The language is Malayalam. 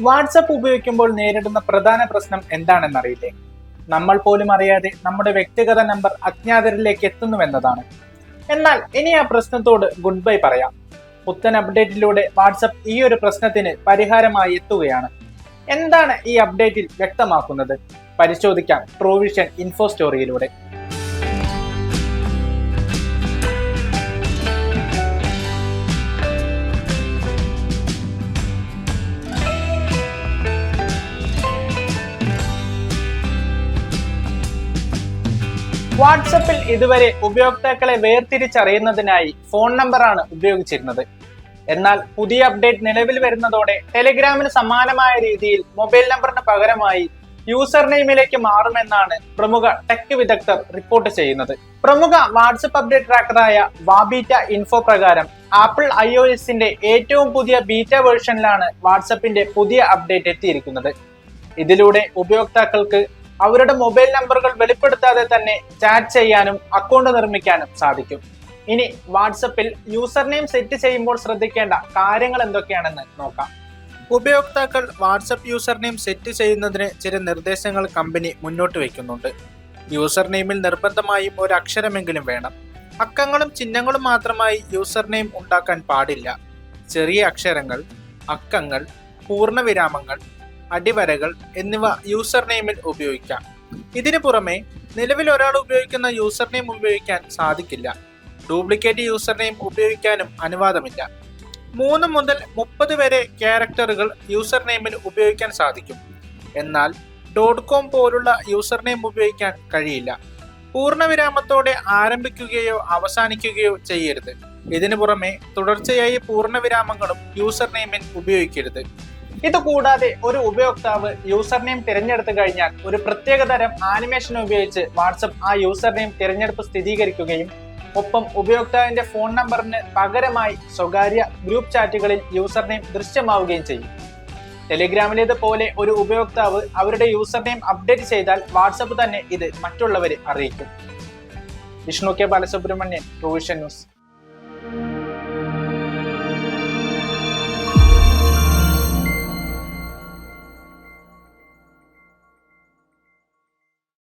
വാട്സപ്പ് ഉപയോഗിക്കുമ്പോൾ നേരിടുന്ന പ്രധാന പ്രശ്നം എന്താണെന്നറിയില്ലേ? നമ്മൾ പോലും അറിയാതെ നമ്മുടെ വ്യക്തിഗത നമ്പർ അജ്ഞാതരിലേക്ക് എത്തുന്നുവെന്നതാണ്. എന്നാൽ ഇനി ആ പ്രശ്നത്തോട് ഗുഡ് ബൈ പറയാം. പുത്തൻ അപ്ഡേറ്റിലൂടെ വാട്സപ്പ് ഈ ഒരു പ്രശ്നത്തിന് പരിഹാരമായി എത്തുകയാണ്. എന്താണ് ഈ അപ്ഡേറ്റിൽ വ്യക്തമാക്കുന്നത്? പരിശോധിക്കാം ട്രൂവിഷൻ ഇൻഫോ സ്റ്റോറിയിലൂടെ. വാട്സപ്പിൽ ഇതുവരെ ഉപയോക്താക്കളെ വേർതിരിച്ചറിയുന്നതിനായി ഫോൺ നമ്പറാണ് ഉപയോഗിച്ചിരുന്നത്. എന്നാൽ പുതിയ അപ്ഡേറ്റ് നിലവിൽ വരുന്നതോടെ ടെലിഗ്രാമിന് സമാനമായ രീതിയിൽ മൊബൈൽ നമ്പറിന് പകരമായി യൂസർ നെയിമിലേക്ക് മാറുമെന്നാണ് പ്രമുഖ ടെക് വിദഗ്ധർ റിപ്പോർട്ട് ചെയ്യുന്നത്. പ്രമുഖ വാട്സപ്പ് അപ്ഡേറ്റ് ട്രാക്കറായ വാബീറ്റ ഇൻഫോ പ്രകാരം ആപ്പിൾ iOSന്റെ ഏറ്റവും പുതിയ ബീറ്റ വേർഷനിലാണ് വാട്സപ്പിന്റെ പുതിയ അപ്ഡേറ്റ് എത്തിയിരിക്കുന്നത്. ഇതിലൂടെ ഉപയോക്താക്കൾക്ക് അവരുടെ മൊബൈൽ നമ്പറുകൾ വെളിപ്പെടുത്താതെ തന്നെ ചാറ്റ് ചെയ്യാനും അക്കൗണ്ട് നിർമ്മിക്കാനും സാധിക്കും. ഇനി വാട്സപ്പിൽ യൂസർ നെയിം സെറ്റ് ചെയ്യുമ്പോൾ ശ്രദ്ധിക്കേണ്ട കാര്യങ്ങൾ എന്തൊക്കെയാണെന്ന് നോക്കാം. ഉപയോക്താക്കൾ വാട്സപ്പ് യൂസർ നെയിം സെറ്റ് ചെയ്യുന്നതിന് ചില നിർദ്ദേശങ്ങൾ കമ്പനി മുന്നോട്ട് വയ്ക്കുന്നുണ്ട്. യൂസർ നെയിമിൽ നിർബന്ധമായും ഒരു അക്ഷരമെങ്കിലും വേണം. അക്കങ്ങളും ചിഹ്നങ്ങളും മാത്രമായി യൂസർ നെയിം ഉണ്ടാക്കാൻ പാടില്ല. ചെറിയ അക്ഷരങ്ങൾ, അക്കങ്ങൾ, പൂർണ്ണവിരാമങ്ങൾ, അടിവരകൾ എന്നിവ യൂസർ നെയിമിൽ ഉപയോഗിക്കാം. ഇതിനു പുറമെ നിലവിൽ ഒരാൾ ഉപയോഗിക്കുന്ന യൂസർ നെയിം ഉപയോഗിക്കാൻ സാധിക്കില്ല. ഡ്യൂപ്ലിക്കേറ്റ് യൂസർ നെയിം ഉപയോഗിക്കാനും അനുവാദമില്ല. 3 മുതൽ 30 വരെ ക്യാരക്ടറുകൾ യൂസർ നെയിമിൽ ഉപയോഗിക്കാൻ സാധിക്കും. എന്നാൽ .com പോലുള്ള യൂസർ നെയിം ഉപയോഗിക്കാൻ കഴിയില്ല. പൂർണ്ണവിരാമത്തോടെ ആരംഭിക്കുകയോ അവസാനിക്കുകയോ ചെയ്യരുത്. ഇതിനു പുറമെ തുടർച്ചയായി പൂർണ്ണവിരാമങ്ങളും യൂസർ നെയിമിൽ ഉപയോഗിക്കരുത്. ഇതുകൂടാതെ ഒരു ഉപയോക്താവ് യൂസർ നെയിം തിരഞ്ഞെടുത്തു കഴിഞ്ഞാൽ ഒരു പ്രത്യേക തരം ആനിമേഷൻ ഉപയോഗിച്ച് വാട്സപ്പ് ആ യൂസർ നെയിം തിരഞ്ഞെടുപ്പ് സ്ഥിരീകരിക്കുകയും ഒപ്പം ഉപയോക്താവിന്റെ ഫോൺ നമ്പറിന് പകരമായി സ്വകാര്യ ഗ്രൂപ്പ് ചാറ്റുകളിൽ യൂസർ നെയിം ദൃശ്യമാവുകയും ചെയ്യും. ടെലിഗ്രാമിലേതുപോലെ ഒരു ഉപയോക്താവ് അവരുടെ യൂസർ നെയിം അപ്ഡേറ്റ് ചെയ്താൽ വാട്സപ്പ് തന്നെ ഇത് മറ്റുള്ളവരെ അറിയിക്കും. Vishnu K Balasubramanian, Truevision news.